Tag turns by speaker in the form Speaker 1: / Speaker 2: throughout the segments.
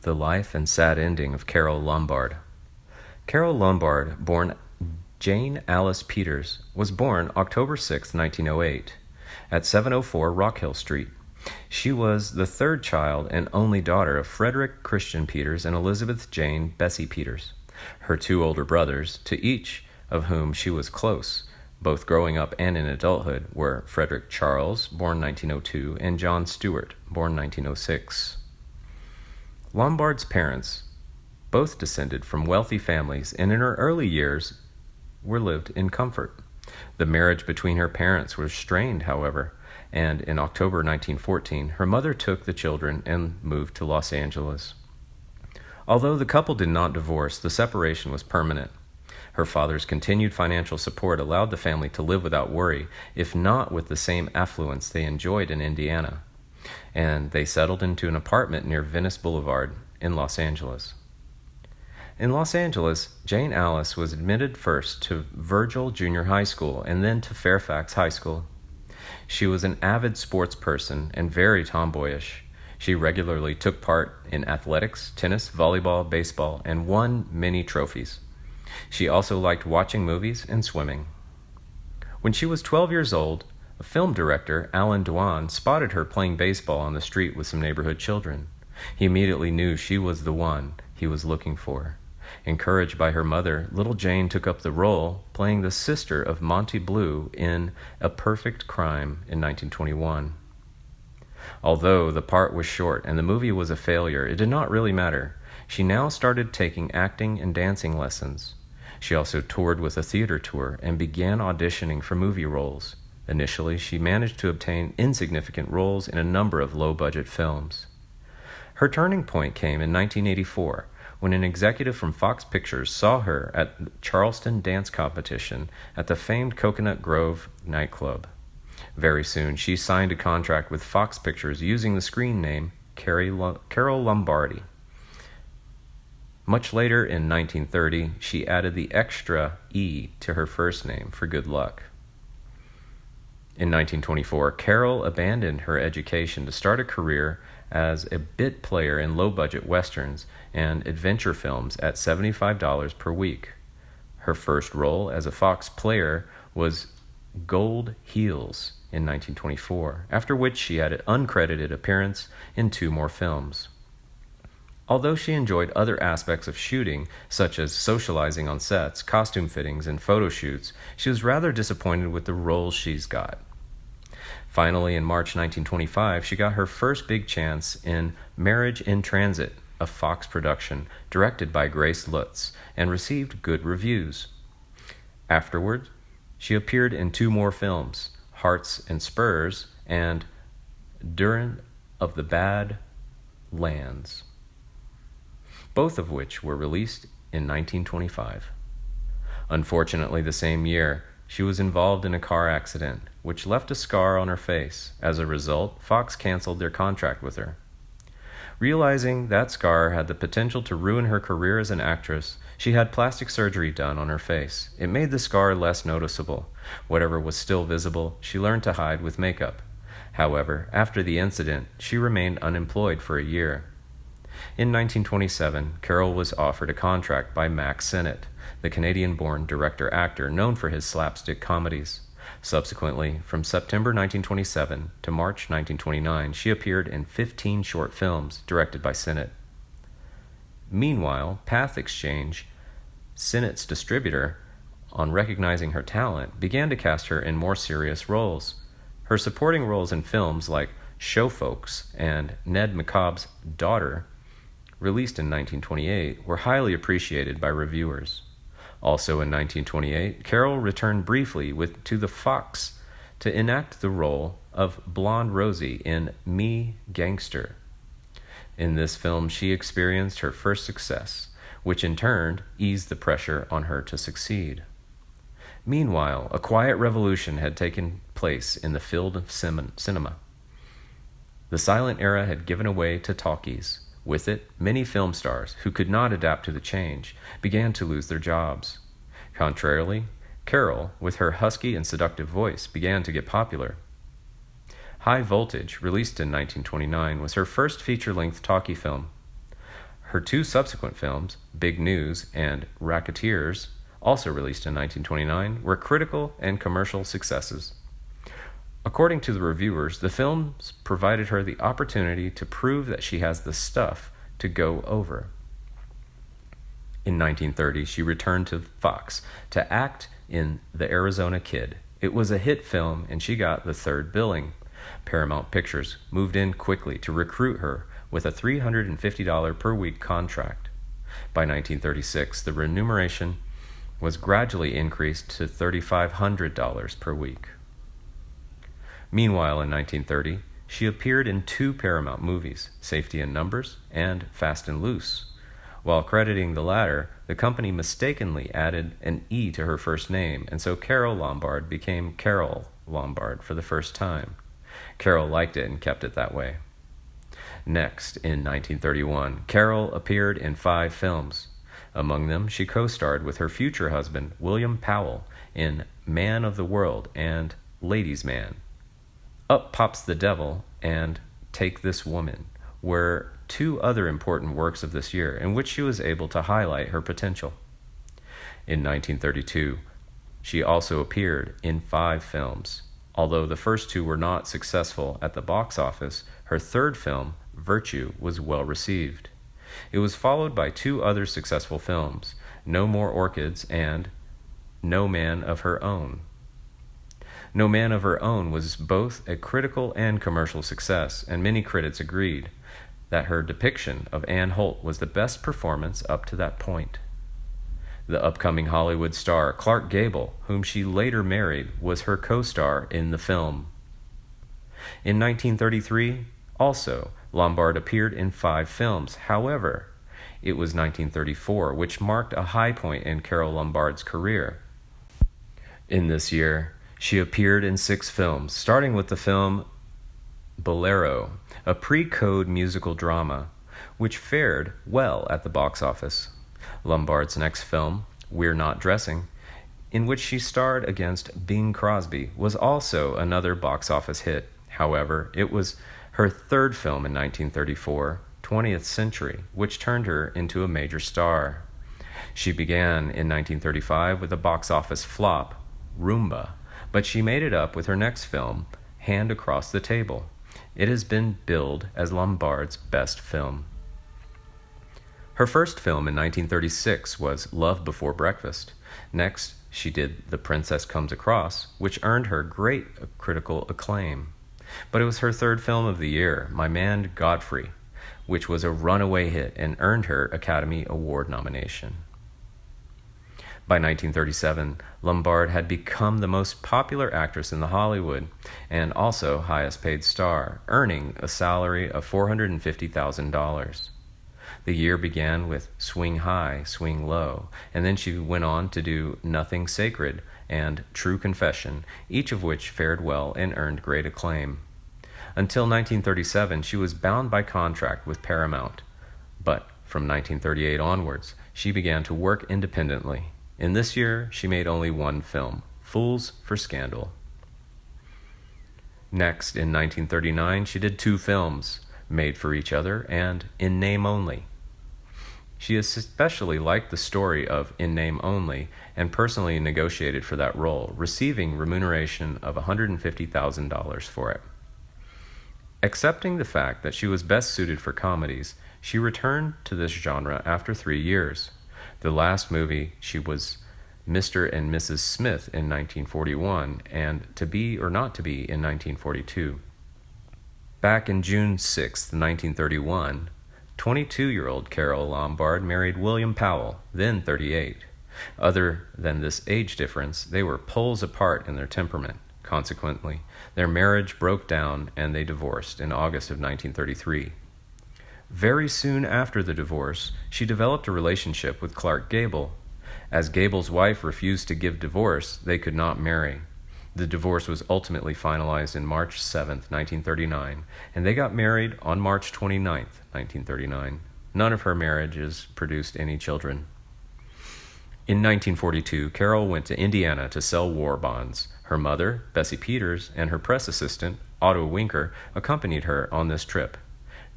Speaker 1: The Life and Sad Ending of Carole Lombard. Carole Lombard, born Jane Alice Peters, was born October 6, 1908, at 704 Rock Hill Street. She was the third child and only daughter of Frederick Christian Peters and Elizabeth Jane Bessie Peters. Her two older brothers, to each of whom she was close, both growing up and in adulthood, were Frederick Charles, born 1902, and John Stewart, born 1906. Lombard's parents both descended from wealthy families and in her early years were lived in comfort. The marriage between her parents was strained, however, and in October 1914, her mother took the children and moved to Los Angeles. Although the couple did not divorce, the separation was permanent. Her father's continued financial support allowed the family to live without worry, if not with the same affluence they enjoyed in Indiana, and they settled into an apartment near Venice Boulevard in Los Angeles. In Los Angeles, Jane Alice was admitted first to Virgil Junior High School and then to Fairfax High School. She was an avid sports person and very tomboyish. She regularly took part in athletics, tennis, volleyball, baseball, and won many trophies. She also liked watching movies and swimming. When she was 12 years old, a film director, Alan Dwan, spotted her playing baseball on the street with some neighborhood children. He immediately knew she was the one he was looking for. Encouraged by her mother, little Jane took up the role, playing the sister of Monty Blue in A Perfect Crime in 1921. Although the part was short and the movie was a failure, it did not really matter. She now started taking acting and dancing lessons. She also toured with a theater tour and began auditioning for movie roles. Initially, she managed to obtain insignificant roles in a number of low-budget films. Her turning point came in 1984, when an executive from Fox Pictures saw her at the Charleston dance competition at the famed Coconut Grove nightclub. Very soon, she signed a contract with Fox Pictures using the screen name Carole Lombard. Much later, in 1930, she added the extra E to her first name for good luck. In 1924, Carole abandoned her education to start a career as a bit player in low-budget westerns and adventure films at $75 per week. Her first role as a Fox player was Gold Heels in 1924, after which she had an uncredited appearance in 2 more films. Although she enjoyed other aspects of shooting, such as socializing on sets, costume fittings, and photo shoots, she was rather disappointed with the roles she's got. Finally, in March 1925, she got her first big chance in Marriage in Transit, a Fox production directed by Grace Lutz, and received good reviews. Afterward, she appeared in 2 more films, Hearts and Spurs and Duran of the Bad Lands, both of which were released in 1925. Unfortunately, the same year, she was involved in a car accident, which left a scar on her face. As a result, Fox canceled their contract with her. Realizing that scar had the potential to ruin her career as an actress, she had plastic surgery done on her face. It made the scar less noticeable. Whatever was still visible, she learned to hide with makeup. However, after the incident, she remained unemployed for a year. In 1927, Carole was offered a contract by Max Sennett, the Canadian-born director-actor known for his slapstick comedies. Subsequently, from September 1927 to March 1929, she appeared in 15 short films directed by Sennett. Meanwhile, Path Exchange, Sennett's distributor, on recognizing her talent, began to cast her in more serious roles. Her supporting roles in films like Showfolks and Ned McCobb's Daughter, released in 1928, were highly appreciated by reviewers. Also in 1928, Carole returned briefly to the Fox to enact the role of Blonde Rosie in Me, Gangster. In this film, she experienced her first success, which in turn eased the pressure on her to succeed. Meanwhile, a quiet revolution had taken place in the field of cinema. The silent era had given way to talkies. With it, many film stars who could not adapt to the change began to lose their jobs. Contrarily, Carole, with her husky and seductive voice, began to get popular. High Voltage, released in 1929, was her first feature-length talkie film. Her two subsequent films, Big News and Racketeers, also released in 1929, were critical and commercial successes. According to the reviewers, the films provided her the opportunity to prove that she has the stuff to go over. In 1930, she returned to Fox to act in The Arizona Kid. It was a hit film, and she got the third billing. Paramount Pictures moved in quickly to recruit her with a $350 per week contract. By 1936, the remuneration was gradually increased to $3,500 per week. Meanwhile, in 1930, she appeared in two Paramount movies, Safety in Numbers and Fast and Loose. While crediting the latter, the company mistakenly added an E to her first name, and so Carole Lombard became Carole Lombard for the first time. Carole liked it and kept it that way. Next, in 1931, Carole appeared in 5 films. Among them, she co-starred with her future husband, William Powell, in Man of the World and Ladies' Man. Up Pops the Devil and Take This Woman were two other important works of this year in which she was able to highlight her potential. In 1932, she also appeared in 5 films. Although the first 2 were not successful at the box office, her third film, Virtue, was well received. It was followed by 2 other successful films, No More Orchids and No Man of Her Own. No Man of Her Own was both a critical and commercial success, and many critics agreed that her depiction of Anne Holt was the best performance up to that point. The upcoming Hollywood star Clark Gable, whom she later married, was her co-star in the film. In 1933, also, Lombard appeared in 5 films. However, it was 1934 which marked a high point in Carole Lombard's career. In this year, she appeared in 6 films, starting with the film Bolero, a pre-code musical drama, which fared well at the box office. Lombard's next film, We're Not Dressing, in which she starred against Bing Crosby, was also another box office hit. However, it was her third film in 1934, 20th Century, which turned her into a major star. She began in 1935 with a box office flop, Roomba, but she made it up with her next film, Hand Across the Table. It has been billed as Lombard's best film. Her first film in 1936 was Love Before Breakfast. Next, she did The Princess Comes Across, which earned her great critical acclaim. But it was her third film of the year, My Man Godfrey, which was a runaway hit and earned her Academy Award nomination. By 1937, Lombard had become the most popular actress in Hollywood and also highest paid star, earning a salary of $450,000. The year began with Swing High, Swing Low, and then she went on to do Nothing Sacred and True Confession, each of which fared well and earned great acclaim. Until 1937, she was bound by contract with Paramount, but from 1938 onwards, she began to work independently. In this year, she made only 1 film, Fools for Scandal. Next, in 1939, she did 2 films, Made for Each Other and In Name Only. She especially liked the story of In Name Only and personally negotiated for that role, receiving remuneration of $150,000 for it. Accepting the fact that she was best suited for comedies, she returned to this genre after 3 years. The last movie she was Mr. and Mrs. Smith in 1941 and To Be or Not to Be in 1942. Back in June 6, 1931, 22-year-old Carole Lombard married William Powell, then 38. Other than this age difference, they were poles apart in their temperament. Consequently, their marriage broke down and they divorced in August of 1933. Very soon after the divorce, she developed a relationship with Clark Gable. As Gable's wife refused to give divorce, they could not marry. The divorce was ultimately finalized in March 7, 1939, and they got married on March 29, 1939. None of her marriages produced any children. In 1942, Carole went to Indiana to sell war bonds. Her mother, Bessie Peters, and her press assistant, Otto Winker, accompanied her on this trip.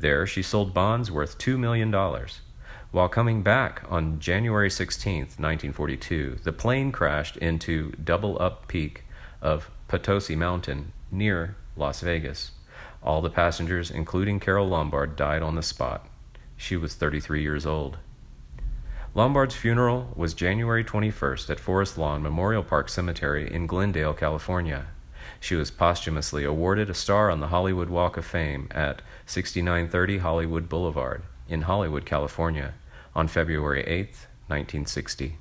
Speaker 1: There, she sold bonds worth $2 million. While coming back on January 16, 1942, the plane crashed into Double Up Peak of Potosi Mountain near Las Vegas. All the passengers, including Carole Lombard, died on the spot. She was 33 years old. Lombard's funeral was January 21st at Forest Lawn Memorial Park Cemetery in Glendale, California. She was posthumously awarded a star on the Hollywood Walk of Fame at 6930 Hollywood Boulevard in Hollywood, California, on February 8, 1960.